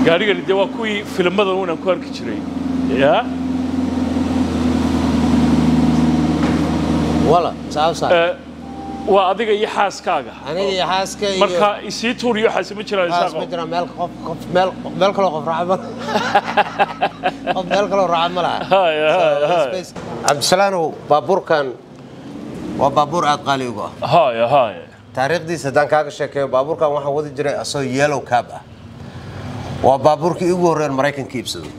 gaariga dee waa kuwii filimada uuna ku arki jiray ya wala saabsa waa adiga iyo xaaskaaga aniga iyo xaaska iyo marka isii tuuriyo xaasima jiraan isaaqo ma jiraan meel kale qof raaxo qof meel kale raaxo ma laha Abdisalaano baabuurkan waa baabuur aad qaali ugu ah haye taariikhdiisa hadaan kaaga sheekeeyo baabuurkan waxaa wadi jiray asoo yellow cab ah waa baabuurkii ugu horreeyay Mareykanka iibsaday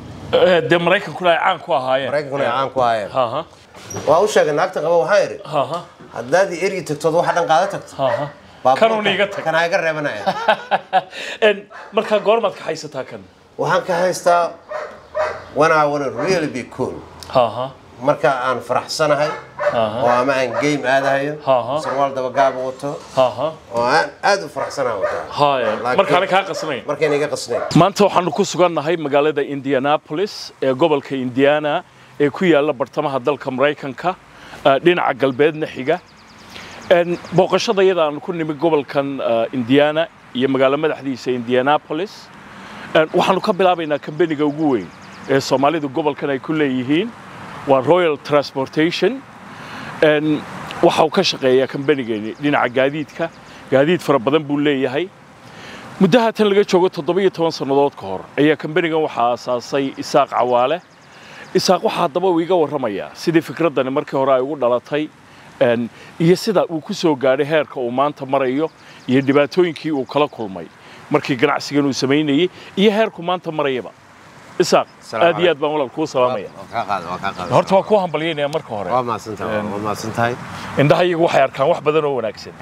dee Mareykankuna ay caan ku ahaayeen waa u sheegay naagta qaba waxaa yiri haddaad eri tagtooda waxa dhan qaada tagto kan ay ga reebanaya marka goormaad ka haysataa kan waxaan ka haystaa when I want to really be cool marka aan faraxsanahay oo ama aan game aadahayo sarwaal daba gaab wato oo aan aad u faraxsanahay marka aan ka qasnayn markaan iga qasnayn maanta waxaan ku sugannahay magaalada Indianapolis ee gobolka Indiana ee ku yaala bartamaha dalka Mareykanka dhinaca galbeedna xiga booqashadayada aan ku nimid gobolkan Indiana iyo magaalada madaxdiisa Indianapolis waxaanu ka bilaabaynaa kambaniga ugu weyn ee Soomaalidu gobolkan ay ku leeyihiin waa Royal Transportation waxa uu ka shaqeeyaa kambanigeeni dhinaca gaadiid fara badan buu leeyahay muddaha tan laga joogo 17 sanadood ka hor ayaa kambanigan waxa aasaasay Isaaq Cawaale Isaaq waxa hadaba uu iga warramaya sidii fikraddan markii hore ay ugu dhalatay iyo sida uu ku soo gaaray heerka uu maanta marayo iyo dhibaatooyinkii uu kala kulmay markii ganacsigan uu sameeyay iyo heerku maanta marayaba Isaaq aad iyo aad baan walaal ku salaamaya horta waa ku hambalyeynaya marka hore waa maasantahay indhaha iyagu waxay arkaan wax badan oo wanaagsan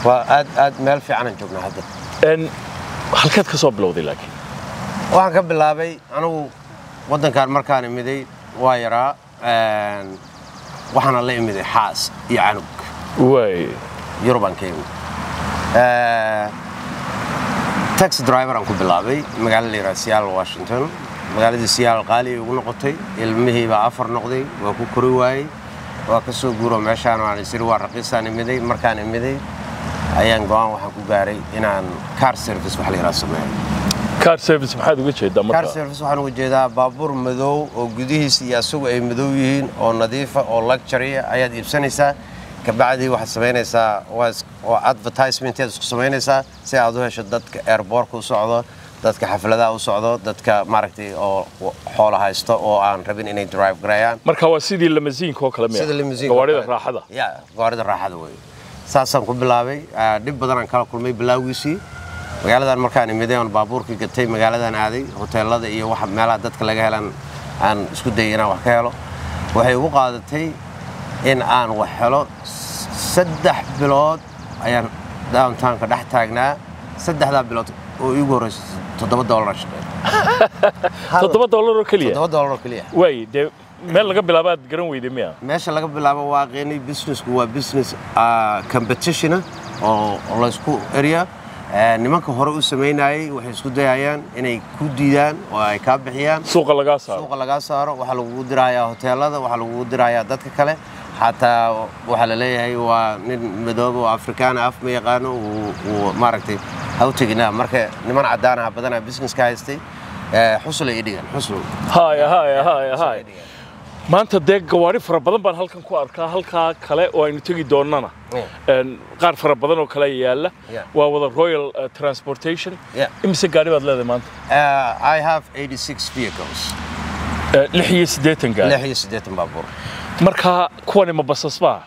waa aad meel fiican aan joognaa hadda halkeed ka soo bilowday laakiin waxaan ka bilaabay anigu waddankan markaan imiday waa yaraa waxaana la imiday xaas iyo canug Yurubaan ka imid taxi driver aan ku bilaabay magaalada yaraad Seattle Washington magaalada Seattle qaali ugu noqotay ilmihii baa 4 noqday waa ku kori waayay waa ka soo guuro meeshaan aan isir waa raqiisaan imiday markaan imiday ayaan go'aan waxaan ku gaaray inaan car service wax la yiraahdo sameeyo car service maxaad uga jeedaa marka car service waxaan uga jeedaa baabuur madow oo gudihiisa iyo asugu ay madow yihiin oo nadiif ah oo luxury ayaad iibsanaysaa kabacdi waxa sameynaysaa oo advertisement isku sameynaysaa si aad u hesho dadka airport ku socdo dadka xafladaha u socdo dadka maaragtay oo xoolo haysto oo aan rabin inay drive gareeyaan marka waa sidii limousine oo kale gawaarida raaxada gawaarida raaxada way saasaan ku bilaabay dib badan aan kala kulmay bilawgiisii magaaladan markaan imiday aan baabuurkii gatay magaaladan aaday hoteelada iyo waxa meelaha dadka laga helan aan isku dayay inaan wax ka helo waxay ugu qaadatay in aan wax helo 3 bilood ayaan downtown ka dhex taagnaa 3 bilood oo igu horeysay $7 shaqeey $7 oo kaliya $7 kaliya way de meel laga bilaabaad garan weyday miya meesha laga bilaabo waa qeynay businessku waa business competition oo la isku area nimanka hore u sameynayay waxay isku dayayaan inay ku diidaan oo ay ka bixiyaan suuqa laga saaro waxa lagu dirayaa hoteelada waxa lagu dirayaa dadka kale حتى وحلا ليه هو مدوب وأفريقيان أف ميقانو وماركتي هوتجنا مركه نمان عدانا بدنا بيزنس كايستي حصل إيديان حصل هاي ما أنت ديك جواري فربضن بان هالكن كو أركا هالكا كلا وين تيجي دوننا قار فربضن وكلا يلا وهذا Royal Transportation إمسك جاري بدل هذا ما أنت I have 86 vehicles لحية سديتن قال لحية سديتن بابور marka kuwan ma basas baa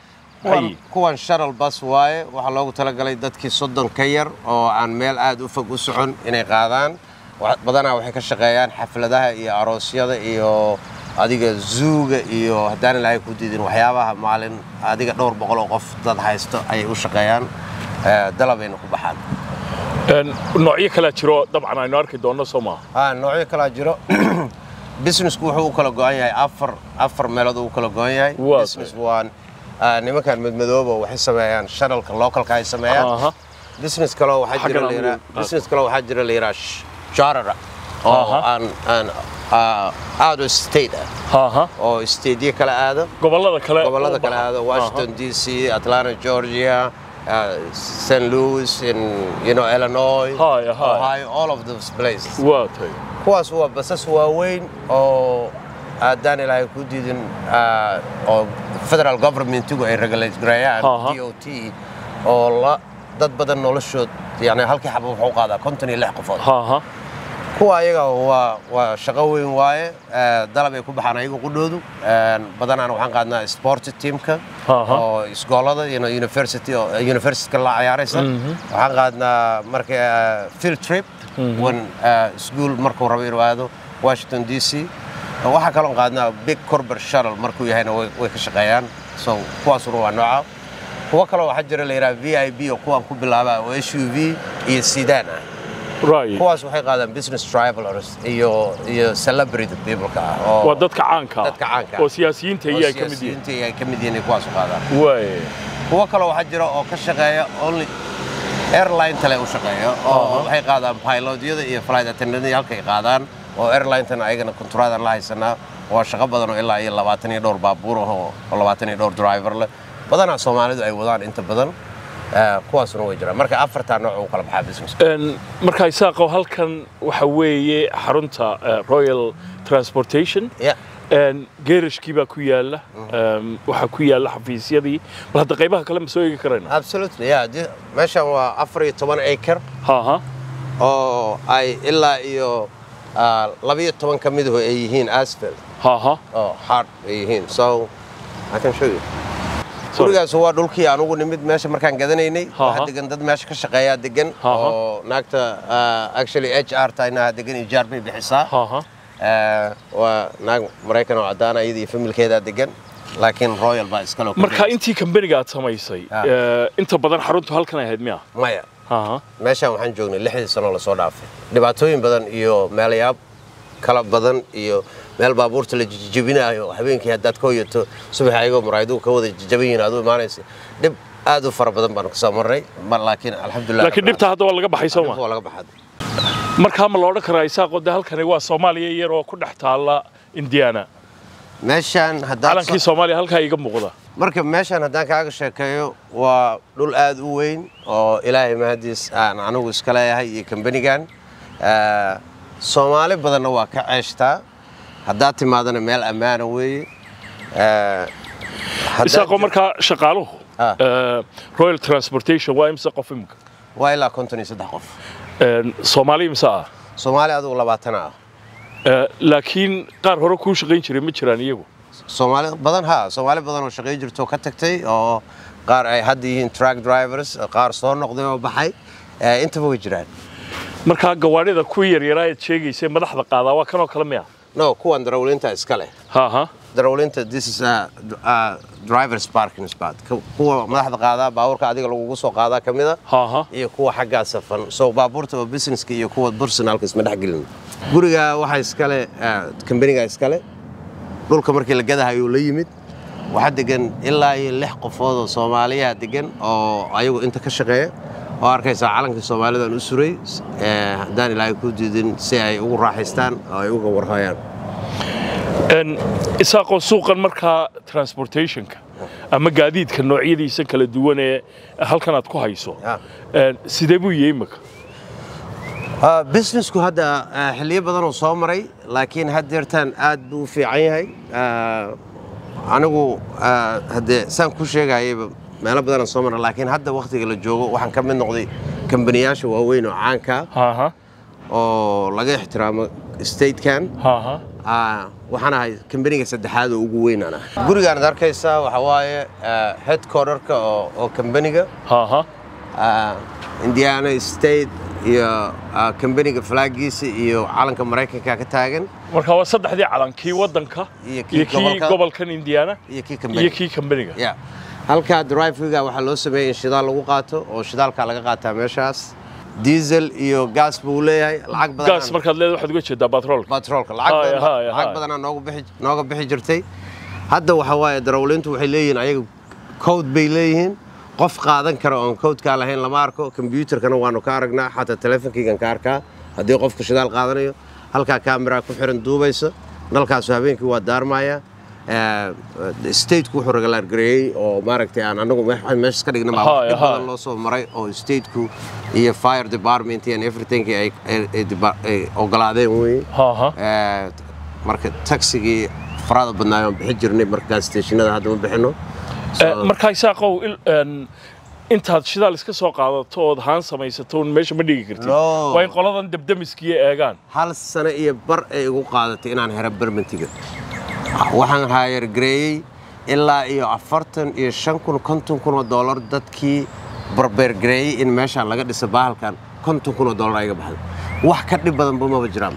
kuwan shuttle bus waaye waxa loogu talagalay dadkii 30 ka yar oo aan meel aad u fog u socon inay qaadaan badanaa waxay ka shaqeeyaan xafladaha iyo aroosyada iyo adiga zuuga iyo hadaan ilaahay ku diidin waxyaabaha maalin adiga dhowr boqol oo qof dad haysto ay u shaqeeyaan dalabayna ku baxaan noocyo kala jiro dabcan aynu arki doono Soomaa noocyo kala jiro business ku wuxuu kala go'an yahay afar meelood uu kala go'an yahay business one nimankan madmadooba waxay sameeyaan shuttle-ka local-ka ay sameeyaan business kale waxa jira leeyahay charter oo aan out of state oo state kala aado gobolada kala aado Washington DC Atlanta Georgia St. Louis, in Illinois, Ohio, all of those places. kuwaas waa basas waaweyn oo aadaan ilaahay ku diidin oo federal government-igu ay regulate gareeyaan DOT oo dad badan noloshood yani halkii xabo wuxuu qaadaa 56 qofood kuwa ayaga waa shaqo weyn waaye dalab ay ku baxaan ayagu qudhoodu badanaan waxaan qaadnaa sport teamka oo isgoolada university la ciyaaraysa waxaan qaadnaa marka field trip when school markuu rabo inuu aado Washington DC waxa kale oo qaadnaa big corporate shuttle markuu yahayna way ka shaqeeyaan so kuwaas waa nooca kuwa kale waxa jira la yiraahdo VIP oo kuwan ku bilaaba oo SUV iyo sedan kuwaas waxay qaadaan business travelers iyo celebrity people oo dadka caanka oo siyaasiyiinta ay ka mid yihiin kuwaas qaadaan kuwa kale waxa jira oo ka shaqeeya only airline tale u shaqeeya oo waxay qaadaan pilotyada iyo flight attendants halkay qaadaan oo airline-tan ayagana kontraadan la haysanaa waa shaqo badan oo ilaa iyo 22 baabuur oo 22 driver leh badanaa Soomaalidu ay wadaan inta badan kuwaasna way jiraan marka afarta nooc oo kala baxaa business marka isaaqo halkan waxa weeye xarunta Royal Transportation geerishkii baa ku yaala waxa ku yaala xafiisyadii bal hadda qaybaha kale ma soo eegi karayna absolutely meeshan waa 14 acre oo ay ilaa iyo 12 ka mid ay yihiin asphalt hard ay yihiin so I can show you gurigaas waa dhulkii aan ugu nimid meesha markaan gadanaynay waxa degan dad meesha ka shaqeeya degan oo naagta actually HR tayna degan ijaar bay bixisaa waa naag Mareykan oo cadaan ayadii iyo familkeeda degan laakiin Royal baa iska loo marka intii company-ga aad samaysay inta badan xaruntu halkan ay ahayd miya maya meeshan waxaan joognay 6 sano la soo dhaafay dhibaatooyin badan iyo meelayaab kala badan iyo meel baabuurta la jijibinayo habeenkii hadaad ka hoyato subax ayagoo muraayadu ka wada jijabayeen aad u imaanaysa dib aad u fara badan baan ka soo maray laakiin alxamdulillah laakiin dibta hadda waa laga baxay Soomaaliya waa laga baxay marka ma loo dhakaa isaaqo halkan waa Soomaaliya yar oo ku dhex taala Indiana meeshan hadda calankii Soomaaliya halka iga muuqda marka meeshan hadaan kaaga sheekeeyo waa dhul aad u weyn oo Ilaahay mahadiis aan anigu iska leeyahay iyo company-gan Soomaali badanna waa ka ceeshtaa hadda timaadana meel ammaan weeye isaaqo marka shaqaaluhu Royal Transportation waa imsa qof imka waa ilaa 53 qof Soomaali imsa Soomaali adigu 20 laakiin qaar hore ku shaqeyn jiray ma jiraan iyagu Soomaali badan oo shaqeyn jirto ka tagtay oo qaar ay hadda yihiin truck drivers qaar soo noqday oo baxay intaba way jiraan marka gawaarida ku yaryar ay sheegaysay madaxda qaada waa kan oo kale miya no kuwan darawlinta iska leh darawlinta this is a driver's parking spot kuwa madaxda qaada baabuurka adiga lagu soo qaada kamida iyo kuwa xagga safan soo baabuurta oo businesska iyo kuwa personalka isma dhaxgelin guriga waxa iska leh company-ga iska leh dhulka markii la gadahayo la yimid waxa degan ilaa iyo 6 qofood oo Soomaaliya degan oo ayagu inta ka shaqeeya oo arkaysa calanka Soomaalida u suray hadaan Ilaahay ku diidin si ay ugu raaxaystaan oo ay uga warhayaan isaaqo suuqan marka transportation-ka ama gaadiidka noocyadiisa kala duwan ee halkan aad ku hayso sidee buu yahay imka businessku hadda xilliyo badan oo soo maray laakiin haddeertan aad buu fiican yahay anigu hadda saan ku sheegayay meelo badan oo soo maray laakiin hadda waqtiga la joogo waxaan ka mid noqday company-yaasha waaweyn oo caanka oo laga ixtiraamo state-kan waxaan ahay company-ga saddexaad oo ugu weyn ana gurigaan arkaysa waxa waaye headquarter-ka oo company-ga Indiana State iyo company-ga flagiisa iyo calanka Mareykanka ka taagan marka waa saddexdii calankii wadanka iyo kii gobolkan Indiana iyo kii company-ga halka drive-ga waxa loo sameeyay shidaal lagu qaato oo shidaalka laga qaataa meeshaas diesel iyo gas buu leeyahay lacag badan gas markaad leedahay waxaad uga jeedaa petrolka lacag badan nooga bixi jirtay hadda waxa waaye darawlintu waxay leeyihiin ayaga code bay leeyihiin qof qaadan kara oo code-ka lahayn lama arko computer-kana waanu ka aragnaa xataa telefoonkiigan ka arkaa haddii qofku shidaal qaadanayo halka camera ku xiran duubayso nalkaas habeenkii waa daarmaya state ku wuxuu regular gareeyay oo maaragtay aan anagu meesha ka dhignay badan loo soo maray oo state ku iyo fire department and everything ay ogolaadeen way marka taxigii farada badnaayo bixin jirnay marka stationada hadda ma bixino marka isaaqow intaad shidaal iska soo qaadato oo haan samaysato meesha ma dhigi kartid waa in qoladan dabdamiskiya eegaan hal sano iyo bar ay ugu qaadatay inaan helo permitiga waxaan hire gareeyay ilaa iyo 45,000 $50,000 oo dadkii barbeer gareeyay in meesha laga dhiso bahalkan $50,000 ay ga baxday wax ka dhib badan ma jiraan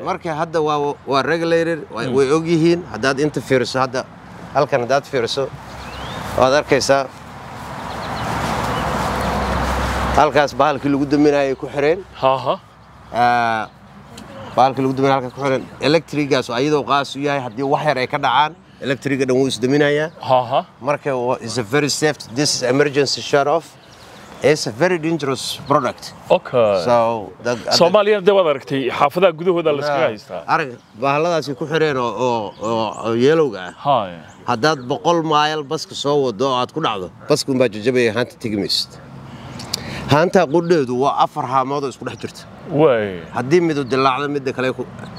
marka hadda waa regulated way og yihiin hadaad inta fiirso hadda halkan hadaad fiirso waad arkaysaa halkaas bahalkii lagu daminayay ku xireen bahalkii lagu daminayay halkaas ku xireen electric-gaas ayadoo qaas u yahay haddii wax yar ay ka dhacaan electric-ga dhan wuu isdaminayaa marka is a very safe this is emergency shut off it's a very dangerous product so Soomaaliya dad wada aragtay xaafadaha gudahooda la iska haystaa arag bahaladaas ku xireen oo yelowga ah haddaad 100 mayl baska soo wado aad ku dhacdo basku baa jajabay haanta tigmist haanta qudheedu waa 4 haamood oo isku dhex jirta haddii mid dilaacdo mid kale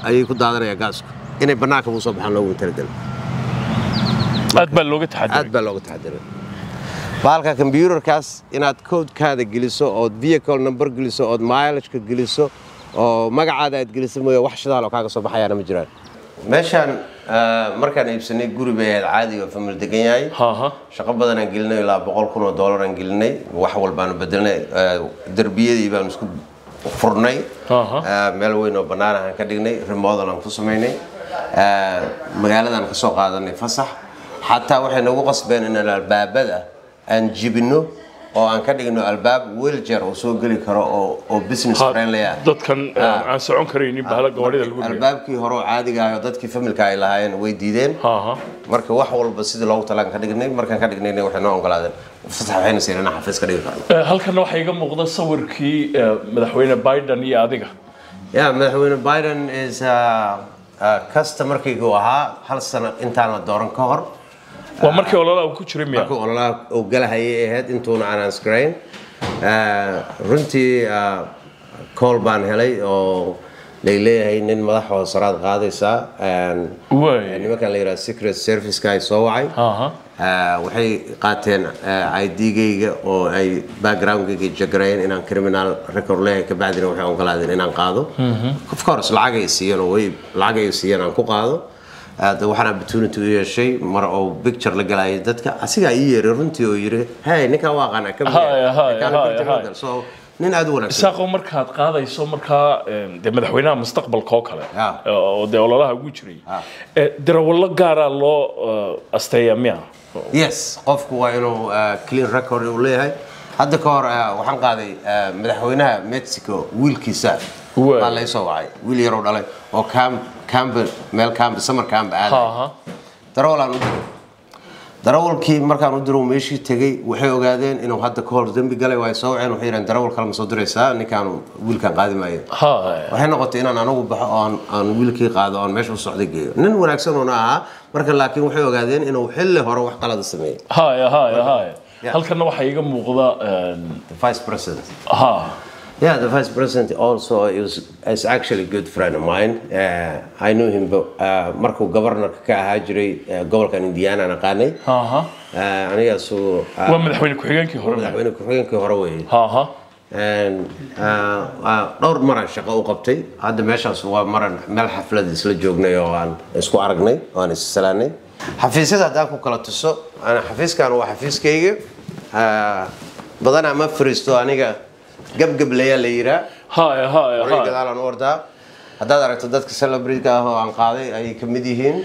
ayay ku daadanaya gaasku inay banaanka u soo baxaan loogu talagalay aad baa looga taxadiray baalka computerkaas inaad code-kaada geliso oo vehicle number geliso oo mileage-ka geliso oo magacaada aad geliso mooyo wax shidaal oo kaaga soo baxayana ma jiraan meeshan markaan iibsanay guri bay ahayd caadi oo famil degan yahay shaqo badan aan gelinay ilaa $100,000 aan gelinay wax walbaan bedelnay darbiyadii baan isku furnay meel weyn oo banaan aan ka dhignay remodel aan ku sameynay magaaladan ka soo qaadanay fasax xataa waxay nagu qasbeen in albaabada aan jibino oo aan ka dhigno albaab wheelchair oo soo gali karo oo business friendly ah dadkan aan socon kareynin bahala gawaarida lagu dhigay albaabkii hore oo caadiga ah oo dadkii familka ay lahaayeen way diideen marka wax walba sidii loogu talaan ka dhignay markaan ka dhignayna waxay noo ogolaadeen fasax waxayna siinayna xafiis ka dhigi karno halkan waxa iga muuqda sawirkii madaxweyne Biden iyo adiga madaxweyne Biden is customer-kaygu ahaa hal sano intaan la dooran ka hor waa markii ololaha ku jiray miyaa markii ololaha oo galahayay ahayd intuuna aanan screen runtii call baan helay oo leeyahay nin madax oo saraad qaadaysa nimankan la yiraahdo secret service-ka ay soo wacay waxay qaateen ID-gayga oo ay background-gayga jagreen inaan criminal record leeyahay ka bacdina waxay ogolaadeen inaan qaado of course lacag ay siiyeen aan ku qaado waxaan opportunity u yeeshay mar oo picture la galay dadka asiga ii yeeray runtii oo yiri hey ninka waa qana ka mid so nin aad wanaagsan isaaqo markaad qaadayso markaa madaxweynaha mustaqbalka oo kale oo ololaha ugu jiray darawallo gaar ah loo asteeyaa miya yes qofku waa inuu clean record u leeyahay hadda ka hor waxaan qaaday madaxweynaha Mexico wiilkiisa baa la soo wacay wiil yar oo dhalay oo meel summer camp aaday darawalkii markaan u diro meeshii tagay waxay ogaadeen inuu hadda ka hor dambi galay way soo waceen waxay yiraahdeen darawal kale ma soo diraysaa ninkaan wiilkan qaadi maayo waxay noqotay inaan anagu baxo aan wiilkii qaado aan meesha u socday geeyo nin wanaagsan oo ahaa marka laakiin waxay ogaadeen inuu xilli hore wax qalad sameeyay halkan waxa iga muuqda vice president Yeah, the vice president also is actually a good friend of mine. I knew him markuu governor ka ahaa jiray gobolkan Indiana aan aqaanay. Aniga soo waa madaxweyne ku-xigeenkii hore weey. dhowr maran shaqo u qabtay hadda meeshaas waa maran meel xaflad isla joognay oo aan isku aragnay oo aan is salaanay xafiisyada hadaan ku kala tuso ana xafiiskan waa xafiiskayga badanaa ma fariisto aniga gabgab la yiraa gadaal ordaa haddaad aragto dadka celebrity ah oo aan qaaday ay ka mid yihiin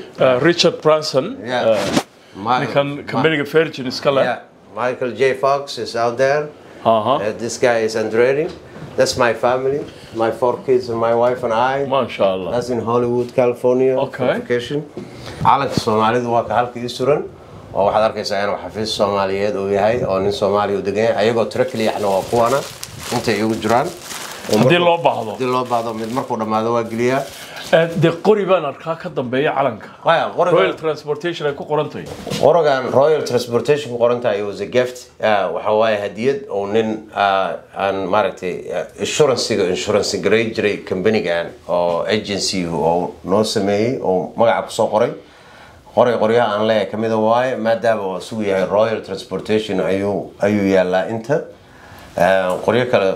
Richard Branson kan American Virgin iska leh Michael J. Fox is out there this guy is Andretti that's my family my 4 kids and my wife and I MashaAllah that's in Hollywood California vacation calanka Soomaalidu waa ka halkii suran oo waxaad arkaysaa inuu xafiis Soomaaliyeed uu yahay oo nin Soomaali u degan yahay ayagoo tiro kaliya ahna waa kuwana inta igu jiraan hadii loo baahdo mid markuu dhamaado waa geliyaa de qori baan arkaa ka dambeeya calanka Royal Transportation ay ku qorantay qorogan Royal Transportation ku qorantay was a gift waxa way hadiyad oo nin aan maaragtay insurance grade company-gan oo agency oo noo sameeyay oo magaca ku soo qoray qoryaha aan leeyahay kamida waaye maadaama uu sugu yahay Royal Transportation ayuu yaalaa inta qoryo kale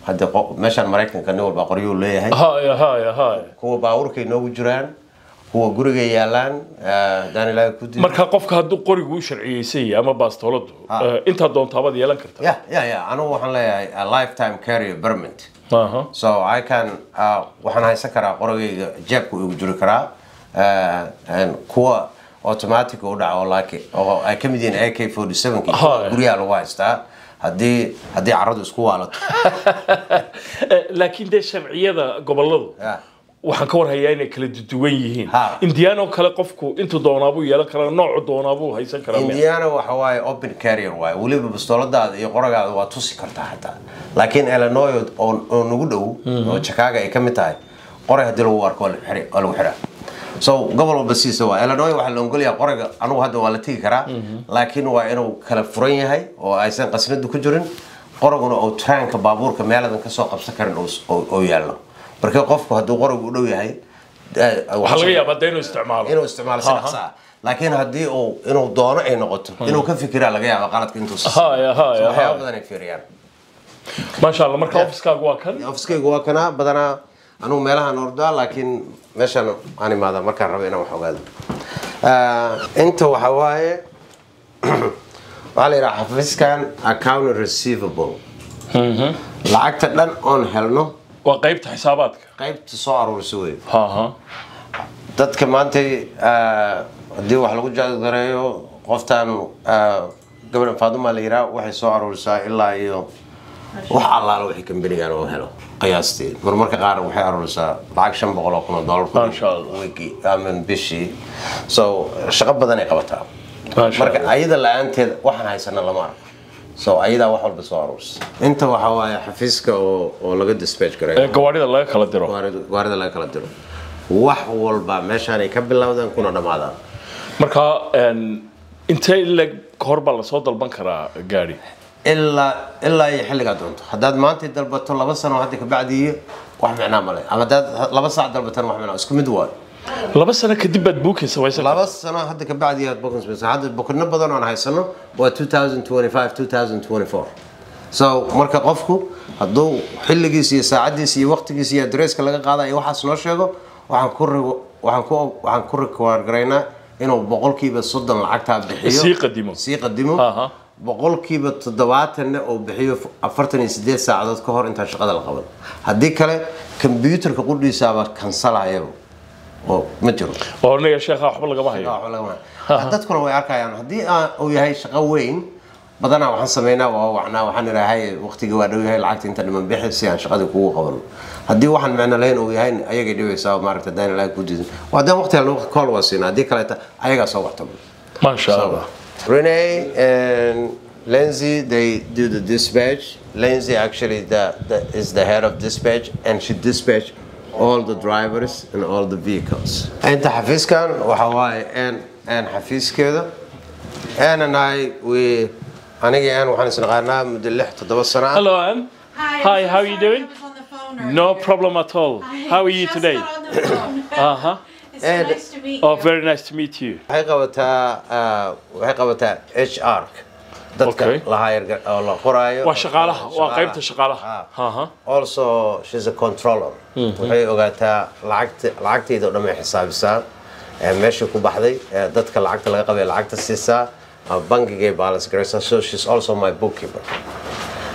hadda meeshan Mareykanka nin walba qoryo leeyahay kuwa baaburka inoogu jiraan kuwa guriga yaalaan Daniel ku diiday marka qofka hadduu qorigu u sharciyeysay ama baastoladu inta doontaabad yeelan kartaa anigu waxaan leeyahay a lifetime carrier permit so I can waxaan haysan karaa qorigayga jeebka ugu jiri karaa kuwa automatic oo dhaco oo ay kamid yihiin AK47 guriga lagu haystaa haddii carradu isku waalato laakiin de sharciyada goboladu waxaan ka war hayaa inay kala duwan yihiin Indiana oo kale qofku inta doonaabuu yeelan karaa nooc doonaabuu haysan karaa Indiana waxa waaye open carrier waaye waliba bastooladaada iyo qoragaada waa tusi kartaa xataa laakiin Illinois oo nagu dhow oo Chicago ay kamid tahay qoray hadii lagu arko lagu xiraa so gobol basiisa waa Illinois waxa la ogol yahay qoriga anigu hadda waa la tigi karaa laakiin waa inuu kala furan yahay oo aysan qasnadu ku jirin qoriguna oo traanka baabuurka meeladan ka soo qabsan karin oo yaalo marka qofku hadduu qorigu u dhow yahay waxa laga yaabaa inuu isticmaalo sax laakiin haddii inuu doono ay noqoto inuu ka fikiraa laga yaabaa qaladka intuu waxyaabo badan ay fiiriyaan ma sha Allah marka ofiskaygu waa kana badanaa أنا مالها نوردا لكن مش أنا ماذا ما كان ربنا وحوجاد أنت وحواي على راح فيس كان account receivable لعقت لن on هلنو وقيبت حساباتك قيبت صار ورسوي دت كمان تي دي واحد لقول جاد غريو قفتان قبل فاضل ليرا واحد صار ورسا إلا يو wax allaala wixii kambanigan oo helo qiyaastii marmarka qaar waxay aruraysaa lacag $500,000 wiki aman bishi so shaqo badan ay qabataa marka ayada la'aanteed waxaan haysana lama arko so ayada wax walba soo aruraysa inta waxa waaye xafiiska oo laga dispatch gareeyo gawaarida laga kala diro wax walba meeshaan ay ka bilowdaan kuna dhamaadaan marka intee leg horba la soo dalban karaa gaari إلا يحلق دونته هداد ما أنت دلبته لبا سنة وحدك بعديه واحد معنا ماله أما هداد لبا ساعة دلبته واحد معنا اسكو مدوال لبا سنة كدبت بوكن سوي سنة لبا سنة هدك بعديه بوكن بس هذا بوكن بدن أنا هاي سنة و 2025 2024 so مركا قفكو هدو حلقيسي ساعديسي وقتيسي أدريس كلا قاعدة أي واحد سنوشيغو وحن كور كوارجرينا إنه بقول كي بصدق العقد بحيو سيقدمه boqolkiiba 70 oo bixiyo 48 saacadood ka hor inta shaqada la qaban hadii kale computerka qudhiisaaba kansalaayo oo ma jiro oo aniga sheekha waxba laga hayo dadkuna way arkayaan hadii uu yahay shaqo weyn badana waxaan sameeynaa waxaan ilaahay waqtiga waa dhow yahay lacagta inta dhiman bixi si aan shaqada kugu qaban hadii waxaan macna lahayn uu yahay ayaga dhibeysaa maaragta daan ilaahay ku diidan wadan waqti la call wasiina hadii kale ayaga soo waxtaba ma sha Allah Renee and Lindsay, they do the dispatch. Lindsay actually is the head of dispatch, and she dispatch all the drivers and all the vehicles. And Hafiz Khan, Hawaii, and Hafiz Keda, and Hello, Anne. Hi, how are you doing? No problem at all. How are you today? It's nice to meet you. Oh, very nice to meet you. waxay qabataa HR dadka la hire oo la qoraayo waa shaqaalaha waa qaybta shaqaalaha also she's a controller waxay ogaataa lacagteeda oo dhamay xisaabisaa meesha ku baxday dadka lacagta laga qabay lacagta siisaa bankiga balance garaysaa so she's also my bookkeeper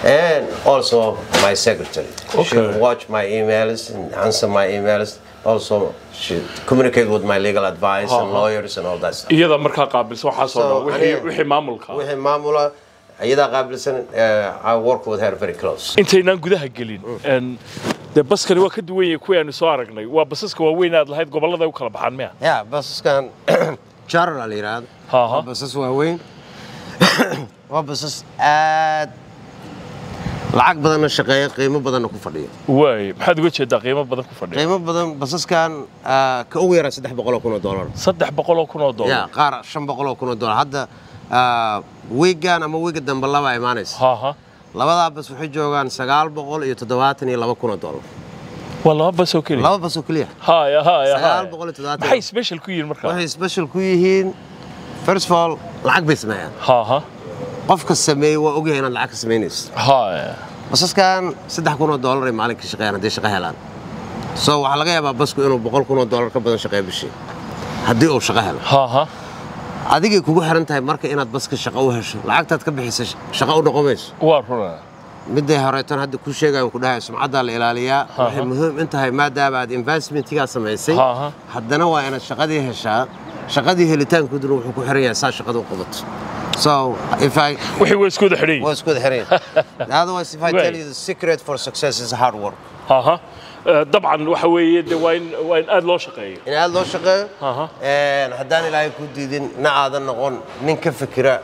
and also my secretary she watch my emails and answer my emails also she communicate with my legal advice and lawyers and all that stuff. iyada marka qaabilsan waxa soo wixii maamulka iyada qaabilsan I work with her very close intaynan gudaha gelin de baskani waa ka duwan yahay kuwa aan soo aragnay waa basaska waaweyn aad lahayd gobolada u kala baxaan miya basaskan charla la yiraahdo basas waaweyn waa basas aad lacag badanna shaqeeya qiimo badanna ku fadhiya waay maxaad uga jeedaa qiimo badan ku fadhiya qiimo badan basaskan ka ugu yara $300,000 $300,000 ya qaar $500,000 hadda weegan ama weega dambe laba imaanaysa labadaa bas waxay joogaan $972,000 waa laba bas oo kaliya laba bas oo kaliya haya maxay special ku yihiin markaa waxay special ku yihiin first of all lacag bay sameeyaan qofka sameeyay waa ogyahay inaad lacag ka samaynayso basaskan $300,000 ay maalinka shaqeeyaan haddii shaqo helaan so waxa laga yaabaa basku inuu $100,000 ka badan shaqeeyo bishii haddii uu shaqo helo adigay kugu xiran tahay marka inaad baska shaqo u hesho lacagtaad ka bixisay shaqo u noqomayso waa runaa midday horeetan hadda ku sheegayo ku dhahay sumcadda la ilaaliyaa waxay muhiim in tahay maadaama aad investmentiga samaysay haddana waa inaad shaqadii heshaa shaqadii helitaankooduna wuxuu ku xiran yahay saa shaqada u qabato so if I wixii way isku xireen otherwise if I tell you the secret for success is hard work طبعا waxa weeye waa in aad loo shaqeeyo haddaan ilaahay ku diidin na aadan noqon nin ka fikira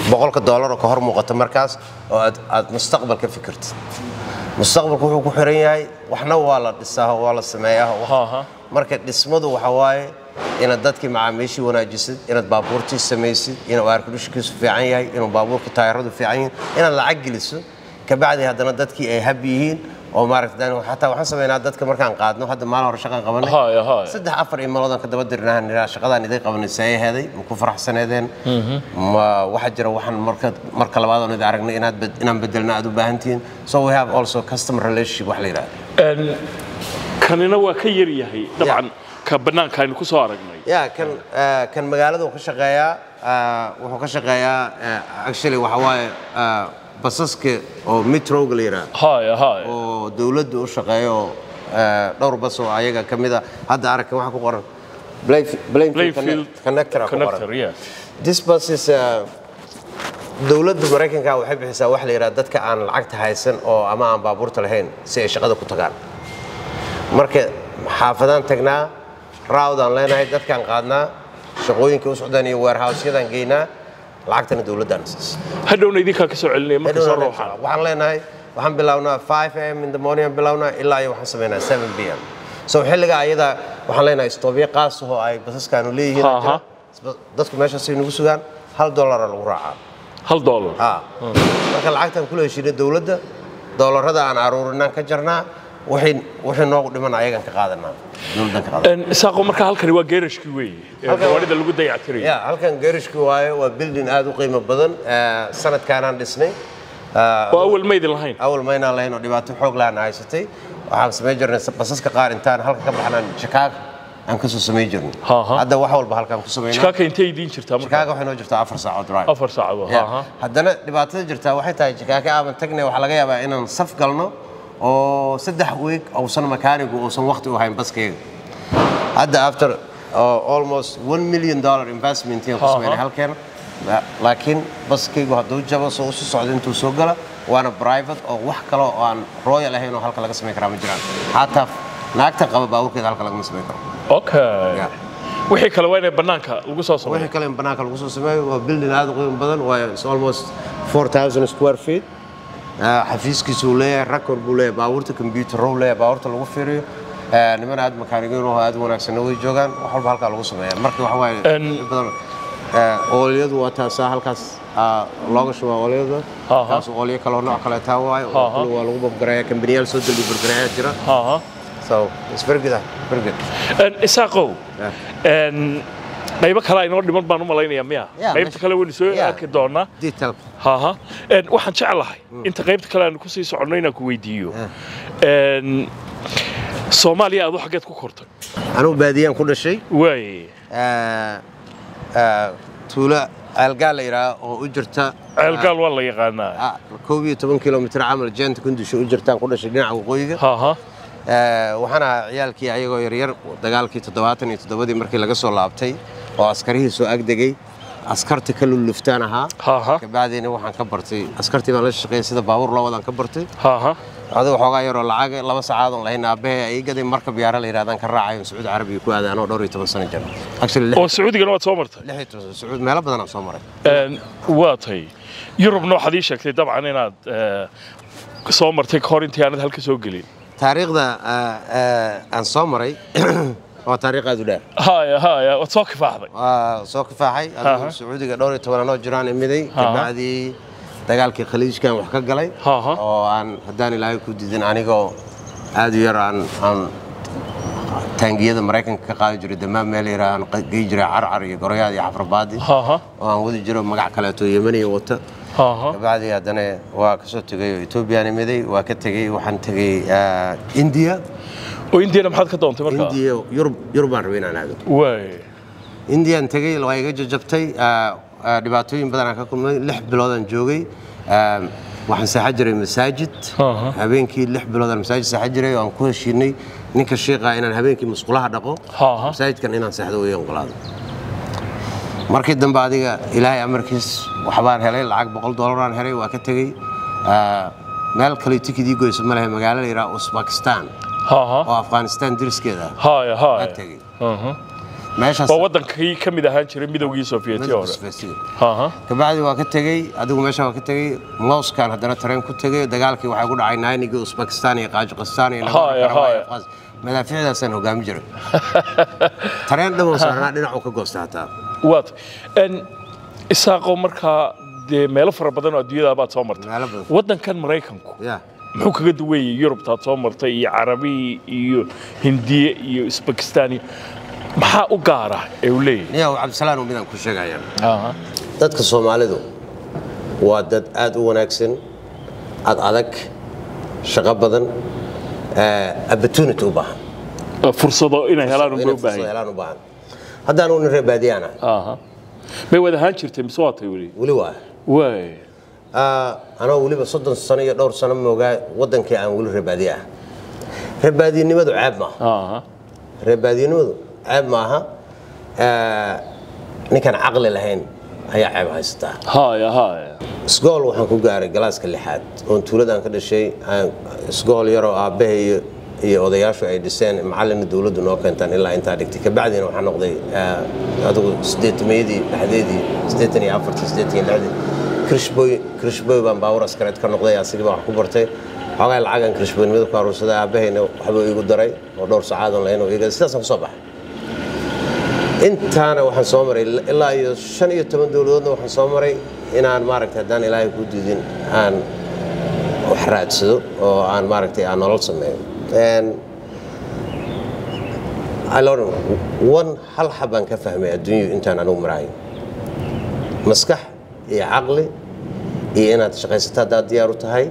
$100,000 ka hor muuqata markaas oo aad mustaqbal ka fikirtid mustaqbalku wuxuu ku xiran yahay waxna waa la dhisaa waa la sameeyaa marka dhismadu waxa waaye inaad dadkii macaamiishii wanaajisid inaad baabuurtii samaysid inuu airconditionkiisu fiican yahay inuu baabuurka taayiradu fiican yihiin inaad lacag geliso kabacdi haddana dadkii ay habi yihiin oo maaragtay xataa waxaan sameynaa dadka markaan qaadno hadda maalin hore shaqaan qabanay 3-4 iimaloodaan ka daba dirnaa shaqadaan idin qabanay say heeday ma ku faraxsaneedeen ma waxa jira waxaan marka labaad oo idin aragnay inaan bedelna aad u baahantiin so we have also customer relationship wax la yiraahdo kanina waa ka yar yahay dabcan ka banaanka aynu ku soo aragnay kan magaalada wuxuu ka shaqeeyaa actually waxa waaye basaska oo metroga la yiraahdo oo dawladdu u shaqeeyo dhowr bas oo ayaga kamida hadda aragkan waxa ku qoran Blayfield connector this bus is dawladda Mareykanka waxay bixisaa wax la yiraahdo dadka aan lacagta haysan oo ama aan baabuurta lahayn si ay shaqada ku tagaan marka xaafadaan tagnaa raawdaan leenahay dadkaan qaadnaa shaqooyinka u socdaan iyo warehouse-yadan geynaa lacagtana dawladdan hadhowna idinka ka soo celinay marka soo rooxaan waxaan leenahay waxaan bilawnaa 5 am in the morning bilawnaa ilaa ay waxaan sameynaa 7 pm so xilliga ayada waxaan leenahay stoobiye qaas oo ay basaskaanu leeyihiin dadku meeshaas ay nagu sugaan $1 lagu raacaa $1 marka lacagtan kula heshiinay dawladda doolarada aan aruurinaan ka jarnaa waxay noogu dhiman ayagan ka qaadanaa dawladdan ka qaadanaa isaaqo marka halkani waa geerashkii weeye gawaarida lagu dayactiray halkan geerashkii waaye waa building aad u qiimo badan sanadkaanaan dhisnay awal maydin lahayn maynaan lahayn oo dhibaato xoog lahaan haysatay waxaan samayn jirnay basaska qaar intaan halka ka baxnaan Chicago aan ka soo samayn jirnay hadda wax walba halkaan ku sameynaa Chicago intee idin jirtaa marka Chicago waxay noo jirtaa 4 saacadood drive 4 saacadood haddana dhibaatada jirtaa waxay tahay Chicago aan tagnay waxa laga yaabaa inaan saf galno oo 3 week uusan makaanigu uusan waqti u hayn baskeyga hadda after almost $1 million investment in ku sameeyay halkan laakiin baskeygu hadduu jabo soo socdo intuu soo gala waana private oo wax kale oo aan royal ahayn oo halka laga sameyn karaa ma jiraan hatta naagta qaba baabuurkeeda halka laga sameyn karo wixii kale waa inay banaanka lagu soo sameeyo wixii kale in banaanka lagu soo sameeyo waa building aad u qiimo badan waa almost 4,000 square feet xafiiskiisu leeyahay record buu leeyahay baabuurta computer row leeyahay baabuurta lagu fiiriyo niman aad makaanigiin oo aad wanaagsan way joogaan wax walba halka lagu sameeyaa marka waxa waaye badan ooliyadu waa taasa halkaas looga shubaa ooliyada taas ooliyo kale nooc kale taa waaye oo waa lagu babgareeyaa kambaniyada soo deliver gareeyaa jira so it's very good isaaqo qaybo kale inoo dhiman baan u malaynayaa miya qaybta kale weli soo arki doonaa detail waxaan jeclahay inta qaybta kale aan ku sii soconno inaan ku weydiiyo Soomaaliya aad xageed ku kortay anuu baadiyaan ku dhashay way tuula algaal ira oo u jirta algaal waa la yaqaanaa 12 kilomitir camal jeenta kundisho u jirtaan ku dhashay dhinaca waqooyiga waxaana ciyaalkii ayagoo yaryar dagaalkii 77 markii laga soo laabtay oo askarihii soo agdegay askarta kala luftaan ahaa ka bacdina waxaan ka bartay askartii baan la shaqeeyay sida baabuur loo wadaan ka bartay هذا حوجا يرو العاجة لما ساعدهم لهنا أبيه يجد مركب يارا اللي يرادان كراعي سعود عربي كوا هذا أنا دوري 8 سنة جنب أكشلي oo Sacuudiga waad soo martay لحيت سعود ما لبدنا نفسه مرة waa tay Yurub noo xadii sheegtay dabcan inaad soo martay ka hor intii aanad halka soo gelin تاريخ ذا عن سومري هو تاريخ هذا ده هاي waad soo kifaaxday سوق فاحي سعودي دوري 8 جيران ميدي بعدي dagaalkii khaliijkan wax ka galay oo aan hadaan ilaahay ku diidin anigoo aad yar aan taangiyada Mareykanka ka qaadi jiray damaam meel yaraan qeey jiray carcar iyo goroyaad iyo xafrabaadi oo aan wadi jiro magac kale oo Yemeniya wata بعدي هذا وكسر تجي إثيوبيا نمدي وكتجي وحن تجي إنديا وإنديا لما حد كتون تمرك إنديا يوروب عربيين أنا هذا واي إنديا تجي لو يجي جبتي دبعتوين بدنا كم لح بلادن جوجي وحن سحجر المساجد هبين كي لح بلادن المساجد سحجر وأنكون شيني نك الشيء قاينا هبين كي مسقولها دقو مساجد كان هنا سحدوا يوم قلاد markii dambe adiga ilaahay amarkiis waxbaan helay lacag $100 aan helay waa ka tagay meel kale tikidii goyso malaha magaalada Iraq Uzbekistan oo Afghanistan diriskeeda ها tagay meeshaas waa wadankii kamid ahaan jiray midowgii Soviyeeti hore ka bacdi waa ka tagay adigu meesha waa ka tagay Moscow hadana tareen ku tagay dagaalkii waxa ku dhacay 9 Uzbekistan iyo Qazakhstan iyo madaafiicdaas aan hogaami jiray tareen dhamaan saarnaa dhinac ka goostaataa وات إن إساقو مركا دي ميل فر بدن أدوية بعد صامرت ودن كان مريكانكو محوك قد وي يوروب تاع صامرت يي عربي يي هندي يي أوزبكستاني محا أقارة إولي يا عبد السلام ومدن كل شيء يعني دتك الصومالي دو ودد أد وناكسن أد أدك شغب بدن أبتوني توبا فرصة إنه هلانو باهي هذا نون الرباديانا ما هو هذا هانشرتي مسواتي ولي واي أنا ولي بصدق سنة دور سنة موجا ودن كي أنا ولي رباديا ربادي نمدو عاب ما ربادي نمدو عاب معها نكان عقل لهين هي عاب هاي ستا هاي سقول وحن كوجاري جلاس كل حد وانتولد عن كل شيء سقول يرى أبيه iyo odayaashu ay dhiseen macallin dawladdu noo keentan ilaa inta dhigtay ka bacdina waxaan noqday adigu 8meedii dhaxdeedii 84 krishboy baan baawar askareed ka noqday asigi baan wax ku bartay xogaa lacagan krishboynimada ku aruursaday aabahayna waxba igu daray oo dhowr saacadoon leeyno iga sidaas ku soo baxay intaana waxaan soo maray ilaa iyo 15 dawladoodna waxaan soo maray inaan maaragtay hadaan ilaahay ku diidin aan wax raadsado oo aan maaragtay aan nolol sameeyo and I learned one hal xaban ka fahmay adduunyo intaan anu maray maskax iyo aqli iyo inaad shaqaysato dad diyaar u tahay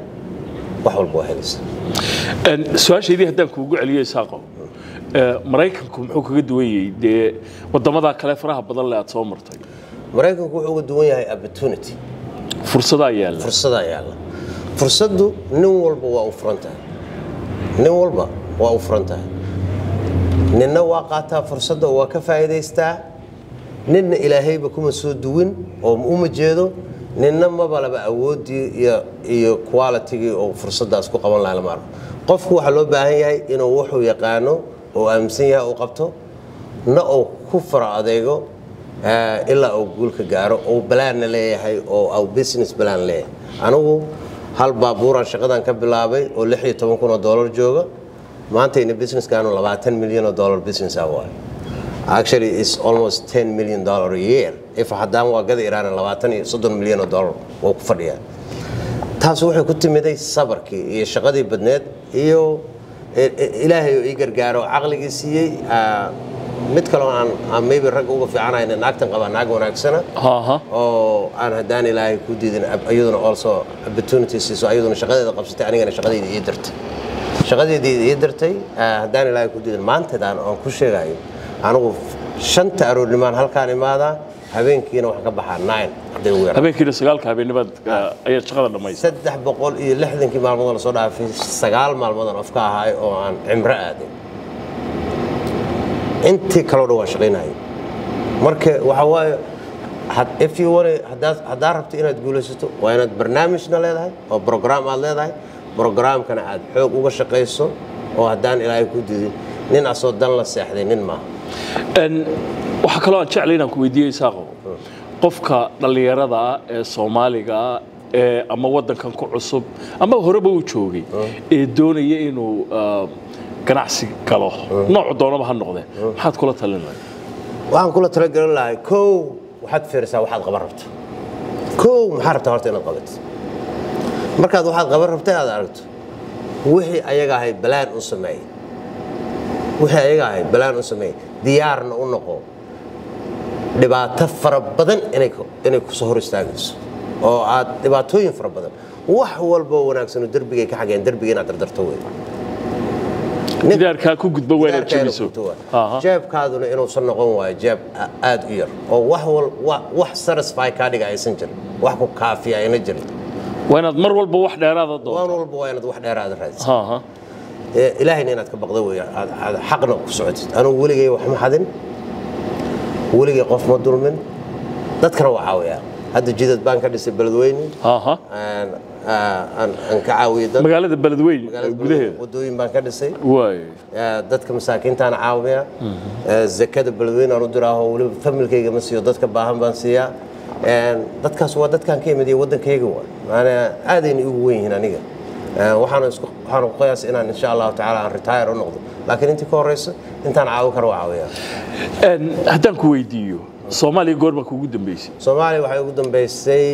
wax walba waa helaysa su'aashaydii haddaan kuugu celiyay saaqo Mareykanku muxuu kaga duwan yahay wadamada kale faraha badan leh aad soo martay Mareykanku wuxuu uga duwan yahay opportunity fursada yaala fursadu nin walba waa u furantahay nin walba waa u furantahay ninna waa qaataa fursadda waa ka faa'iideystaa ninna ilaahayba kuma soo duwin oo uma jeedo ninna mabalaba awoodii iyo quality oo fursaddaas ku qaban lahaa lama arko qofku waxa loo baahan yahay inuu wuxuu yaqaano oo aaminsan yahay oo qabto na oo ku fara adeego ilaa uu guulka gaaro oo plan leeyahay oo business plan leeyahay anigu hal baabuuran shaqadan ka bilaabay oo $16,000 jooga maanta in business kaanu $20 million business away actually it's almost $10 million a year if hadaan waa gada Iran $20-30 million oo ku fadhiya taas waxay ku timiday sabarkii iyo shaqadii badneed iyo ilaahay oo ii gargaaro aqligii siiyay mid kale aan maybe rag uga fiicanayn naagtan qaba naag wanaagsana oo aan hadaan ilaahay ku diidin ayaduna also opportunities so ayaduna shaqadeeda qabsatay anigana shaqadeeda ii dirtay hadaan ilaahay ku diidin maantadan aan ku sheegayo anigu 5 aroornimaan halkaan imaada habeenkiina wax ka baxaa 9 haday weerar habeenkiina 9 habeenimad ay shaqada dhameysay 360 maalmood soo dhaafay 9 maalmood afka ahay oo aan cimro aaday intii kala dhawaa shaqeynaayo marka waxa waaye if you want hadaa rabto inaad guulaysato waa inaad barnaamijna leedahay oo program aad leedahay برنامجنا عاد حق وش قيسه وهدان إلى كودي نين أصوات دان لا ساحدين نين ما أن وحكلان شعلينا كويدية ساقو قفك دليرة الصومالية أما ودن كان كعصب أما هرب وجوهي الدنيا إنه ganacsi galo nooc doonaba ha noqdee maxaad kula talin lahayd waxaan kula talin lahayd koow waxaad fiirsaa waxaad qaban rabto koow maxaa rabtaa horta inaad qabato markaad waxaad qaban rabtay aad aragto wixii ayaga ahay balaan u sameeyay diyaarna u noqo dhibaato fara badan inay ku soo hor istaagayso oo aad dhibaatooyin fara badan wax walba wanaagsan oo darbigay ka xageen darbiga inaad dardarto weey nidaarka ku gudba weerar jimiso jeeb kaaduna inuu san noqon waayo jeeb aad u yar oo wax satisfy ka dhiga aysan jirin wax ku kaafiya ayna jirin waanaad mar walba wax dheeraad doonto waanaad wax dheeraad raadsan ilaahayna inaad ka baqdo weey aad xaqna ku socotid anu waligay wax ma xadin waligay qof ma dulmin dadkana waa caawiyaa hadda jidad baan ka dhisay beledweyne aan ka caawiyo dad magaalada beledweyne gudaheeda wadooyin baan ka dhisay way dadka masaakiinta aan caawiyaa zakada beledweyne aan u diraaho waliba familkayga ma siiyo dadka baahan baan siiyaa dadkaas waa dadkan ka yimid wadankayga waa maana aadayna ugu weyn yihiin aniga waxaan ku qiyaas inaan insha Allah taala aan retire u noqdo laakiin intii ka horeyso intaan caawin karo waa caawiyaa haddaan ku weydiiyo Soomaaliya goorma kuugu dambeysay Soomaaliya waxay ugu dambeysay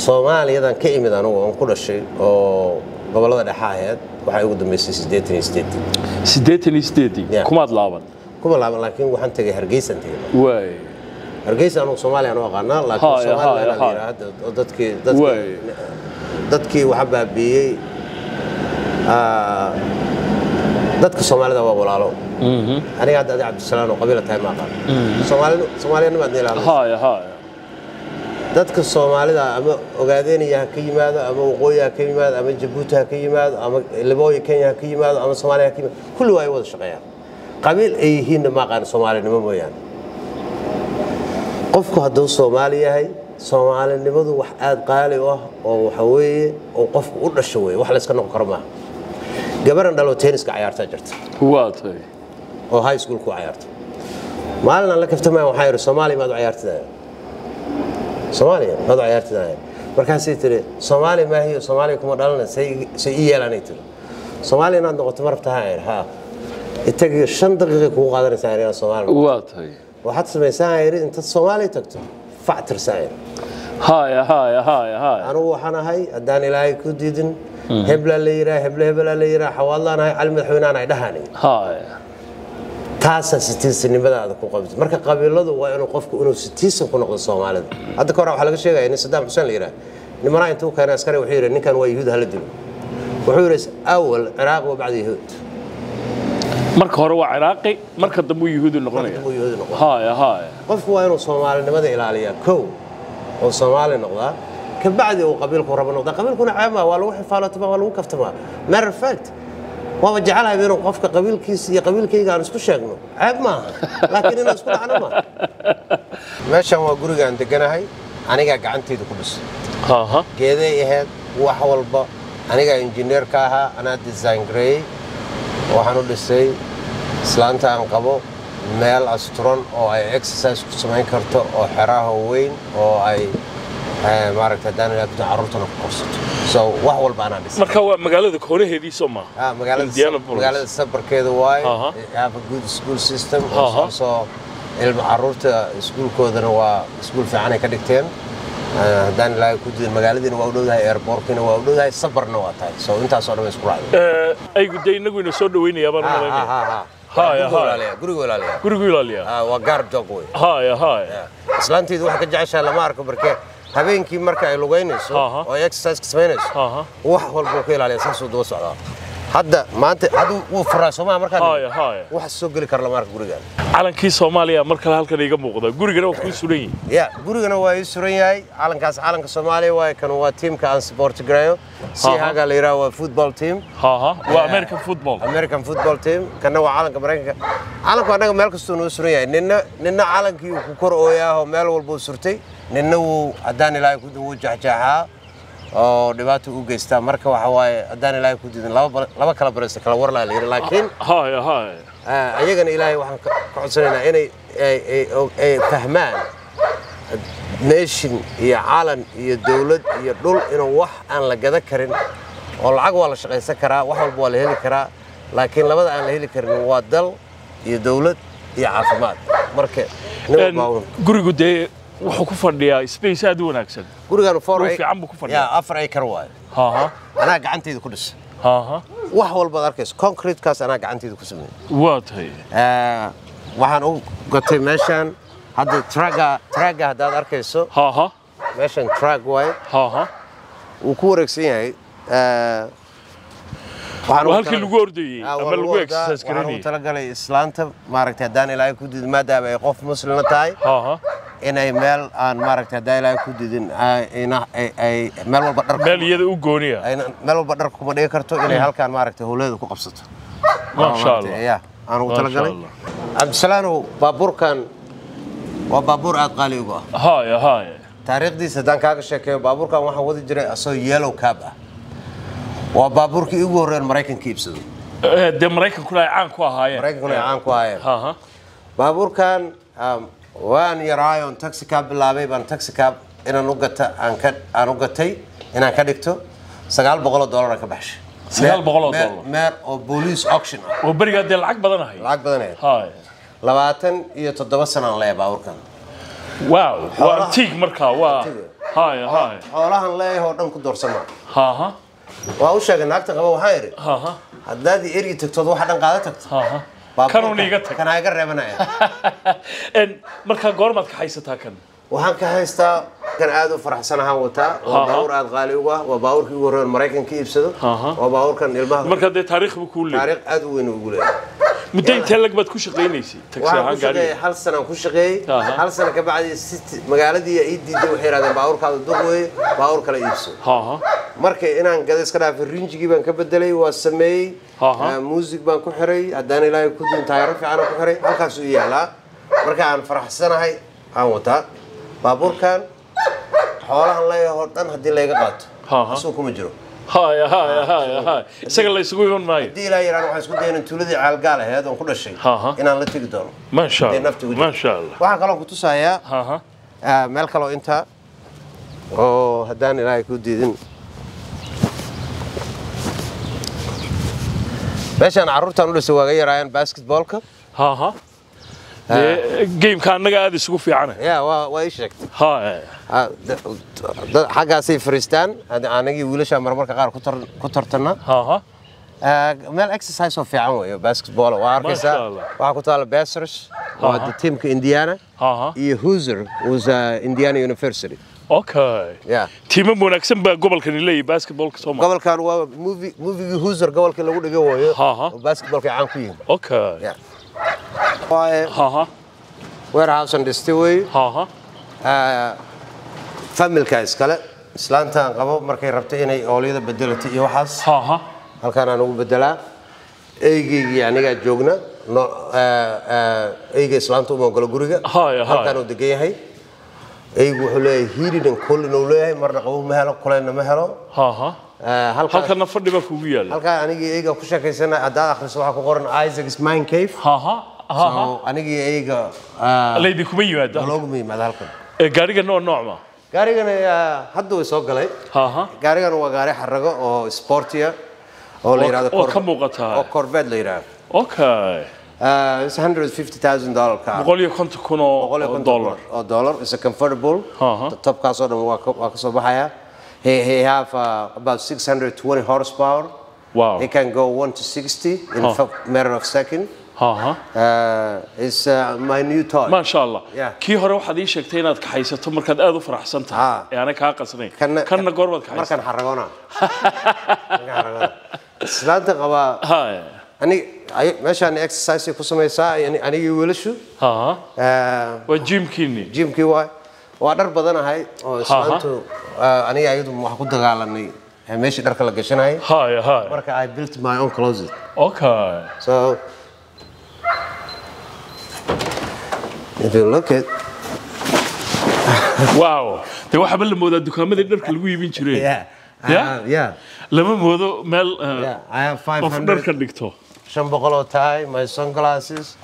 Soomaaliyadan ka imid anigu aan ku dhashay oo gobolada dhaxaaheed waxay ugu dambeysay 88 kumaad laaban laakiin waxaan tagay Hargeysa way Hargeysa anu Soomaaliya aan aqaanaa laakiin Soomaaliya dadkii waxa baabiyay dadka Soomaalida waa walaalo aniga hadda Cabdisalaam oo qabiil tahay ma aqaan Soomaaliya nimaad neelaa dadka Soomaalida ama ogaadeenaya ka yimaado ama waqooyi ka yimaado ama Djibouti ka yimaado ama Liboya Kenya ka yimaado ama Soomaaliya ka yimaado kullu way wada shaqeeyaan qabiil ay yihiin ma aqaan Soomaalinimo mooyaan qofku hadduu Soomaali yahay Soomaalinimadu wax aad qaali ah oo waxa weeye oo qofku u dhasho weeye wax la iska noqon karo ma gabaran dhalo tenniska ciyaarta jirta waatay oo high school ku ciyaarta maalin la kaftamay waxa yiri Soomaali ma ciyaartaa Soomaaliya ma ciyaartaa markaas ay tiri Soomaali ma hiyo Soomaali kuma dhalana say yeelanay tiri Soomaali inaad noqoto martaa ha itagi 5 daqiiqo ku qaadanaysaa inaa Soomaali waatay waxaad samaysaa inta Soomaali tagto factor saayir هاي أنا وحنا هاي أداني لاي كوديدن هبلا ليرا حوالله أنا علم الحوينا أنا دهاني هاي تاسع 60 سنة بدأ هذا كوقبت مركب قبيلة وأنا قفك إنه 60 سنة كنا قصة مالد هذا كره حلقة شيء يعني صدام حسين ليرا لما رأيت هو كان عسكري وحير إن كان ويهود هالدين وحيرس أول عراق وبعد يهود مركب هو عراقي مركب دمو يهود النقطة هاي قفك وأنا صومالي نبدأ إلى عليا كو وصومالي نقطة كبعد وقبيلكم ربنا نقطة قبيلكم عامة ولا وحي فالتما ولا وكفتما matter of fact وجعلها بينه قفك قبيل كيس يا قبيل كي قال اسكو شاغنو عيب ما لكن انا اسكو انا ما ماشي هو غوريغا انت جناهي انيغا غعنتيده كبس ها geeday ahayd wax walba aniga engineer ka aha ana design gray waxaan u dhisay islaanta aan qabo meel astron oo ay exercise ku sameyn karto oo xiraha weyn oo ay maaragtay daanada ku carruurtana ku qorsato so wax walba ana dhisay marka waa magaalada koonaheedii Soomaa magaalada sabarkeeda waay have a good school system also ilma carruurta iskuulkoodana waa iskuul fiican ay ka dhigteen hadaan ilaa ku diin magaaladina waa u dhowdahay airportkina waa u dhowdahay sabarna waa tahay so intaas oo dhan isku raacday ay guday inagu ina soo dhaweynaya baan maleeyahay guriga ilaaliya waa gaar joog way هاي islaanteedu waxa ka jeceshaa lama arko barkee habeenkii marka ay lugeynayso oo exercise ka sameynayso wax walba ku ilaaliya saas oo daba socda hadda maanta hadu uu furaa Soomaa marka wax soo gali kar lama arko guriga calankii Soomaaliya marka halkan iga muuqda gurigana waa ku suran yahay gurigana waa ii suran yahay calanka Soomaaliya waa kan waa teamka aan support gareeyo si haga la yiraahdo waa football team waa American football team kana waa calanka Mareykanka calanku anaga meel kasta uu suran yahay ninna calankii ku kor ooyaho meel walba uu surtay ninna uu hadaan ilaahay ku duu jaxjaxa oo dhibaato u geysta marka waxa waaye haddaan ilaahay ku diidin laba kala baraysa kala war la yiri laakiin ayagana ilaahay waxaan ka codsanaynaa inay ay fahmaan nation iyo caalan iyo dawlad iyo dhul inuu wax aan la gada karin oo lacag waa la shaqaysan karaa wax walba waa la heli karaa laakiin labada aan la heli karin waa dal iyo dawlad iyo caafimaad marka gurigu dee wuxuu ku fadhiyaa space aad u wanaagsan gurigan 4 fiican buu ku fadhiyaa 4 acre waaye anaa gacantayda ku dhis wax walba arkayso concrete kaas anaa gacantayda ku sameeyay waa tahay waxaan u gatay meeshan hadda traga hadaad arkayso meeshan trag waaye wuu ku wareegsan yahay halkii lagu ordayay ama lagu exercise gareeyay waxaan talagalay islaanta maaragtay hadaan ilaahay ku diido maadaama ay qof muslim tahay inay meel aan maaragtay hadaan ilaahay ku diidin ay meel walba dhar meel iyada u gooniya meel walba dhar kuma dhigi karto inay halkaan maaragtay hawleeda ku qabsato ma sha Allah aan u talagalay Abdisalaano baabuurkan waa baabuur aad qaali ugu ah taariikhdiisa hadaan kaaga sheekeeyo baabuurkan waxaan wadi jiray asoo yellow cab ah waa baabuurkii ugu horreeyay Mareykanka iibsado Mareykankuna ay caan ku ahaayeen baabuurkan waan yaraayo taxi cab bilaabay baan taxi cab inaan u gatay inaan ka dhigto $900 ka baxshay $900 meer oo police auction ah oo bariga dee lacag badan ahay 27 sano leeyahay baabuurkan wow waa tig markaa waa xoolahan leeyahay oo dhan ku doorsama waa u sheegay naagta qaba waxaan yiri haddaad eri tagto waxa dhan qaada tagto kan iga reebanaya marka goormaad ka haysataa kan waxaan ka haystaa kan aad u faraxsanahay wataa waa baabuur aad qaali ugu ah waa baabuurkii ugu horreeyay Mareykanka iibsado waa baabuurkan ilmaha marka dee taariikh buu ku leeyahay taariikh aad u weyn ugu leeyahay مدة أنت لك بتكون شقينيسي تكسيرها قاري هل سنة كل شقي هل سنة كبعد ست مقالة دي يدي وحير هذا باور كذا دقوي باور كلا يبسو مركي أنا قديس كده في الرينج جيبان كبدلي والسمي موسيقى بان كحري أداني لا يكون تعرف عنه كحري هل كسوية لا مركي عن فرح السنة هاي عموتا باور كان حوالها الله يهودن هدي لا يقعد سوكم مجرو هاي سجل لي سويون ماي دي لا يران waxaan isku dayeen tuuladii caalgaal ahayd oo ku dhashay inaan la tagi doono ma sha Allah waxaan kaloo ku tusayaa meel kale inta oo hadaan ilaahay ku diidin meeshan carruurtan u dhisay waaga yaraayaan basketballka game kan naga aad isugu fiican waa ii sheegtay xagaasay fariistaan anagii wiilasha marmarka qaar ku tartana meel exercise oo fiican weeyo basketball waa arkaysaa waxa ku taala Pacers waa teamka Indiana iyo Hoosier was Indiana University team wanaagsan baa gobolkan leeyahay basketballka Soomaaliya gobolkan waa movie Hoosier gobolka lagu dhigo weeyo basketballka caan ku yihiin warehouse and distillery family guys kale islaanta qabo markay rabtay inay ooliyada bedelato iyo waxaas halkaan aan ugu bedelaa eygii aniga joogna eyga islaanta uma galo guriga halkaan uu degan yahay eygu wuxuu leeyahay heated and cold inuu leeyahay marna qabo ma helo kuleylna ma helo halkaan fadhi baa kugu yaala halkaan anigii eyga ku sheekaysana haddaad akhriso waxaa ku qoran Isaac's Man Cave anigii eyga leeydi kuma yimaado loogu yimaado halkan gaariga noocma gaarigan hadda way soo galay gaarigan waa gaari xarago oo sportiya oo la yiraahdo oo ka muuqata oo Corvette la yiraahdo it's $150,000 car $150,000 is a comfortable top car so waa ka soo baxaya he have about 620 horsepower wow he can go 1 to 60 in a matter of second it's my new toy ما شاء الله كي hore waxaad ii sheegtay inaad ka haysato markaad aad u faraxsan tahay ee ana ka qasnay kana goorbaad ka haysato markan xaragoona islaanta qaba ani meeshaan exercise ku sameeysaa anigii wiilashu waa gymkii waa dhar badan ahay oo islaantu aniga ayadu wax ku dagaalanay meeshii dharka la gashanay marka I built my own closet so if you look at wow de waxa bal moodaa dukaamada dharka lagu iibin jiray Yeah. lama moodo meel I have qof 500. dharka dhigto Shambokolo tie, my sunglasses,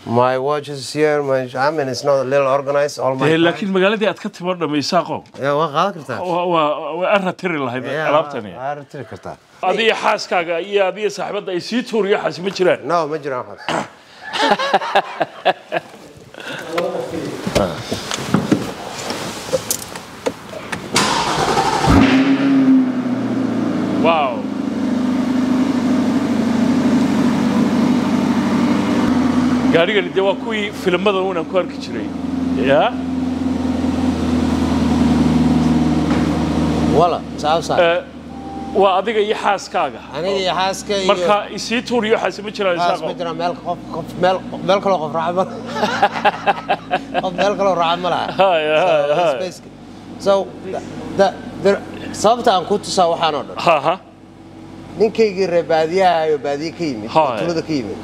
my watch is here. I mean, it's not a little organized. All my. laakiin magaaladii aad ka timo dhamaysaaqo Yeah, waa qaadan kartaa. waa arratiri lahayd alaabtani Waa aragtiri kartaa. adiga xaaskaaga iyo adiga saaxiibada ay sii tuuriyo xaas ma jiraan No, ma jiraan waxaas. wow gaarigani dee waa kuwii filmadan uunaan ku arki jiray ya Wala, saabsa. waa adiga iyo xaaskaaga Aniga iyo xaaska iyo marka isii tuuriyo xaas ma jiraan xaas isaaqo ma jiraan meel kale qof raaca ma. Qof meel kale raaca ma laha. So the sababta aan ku tusaa waxaan oo dhan. ha ninkaygii reer baadiyaha iyo baadiye ka yimid tulada ka yimid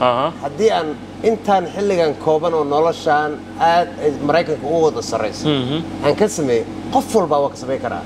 haddii aan intaan xilligan kooban oo noloshaan aad Maraykanka u wada sarraysa aan ka sameeyo qof walba waa ka samayn karaa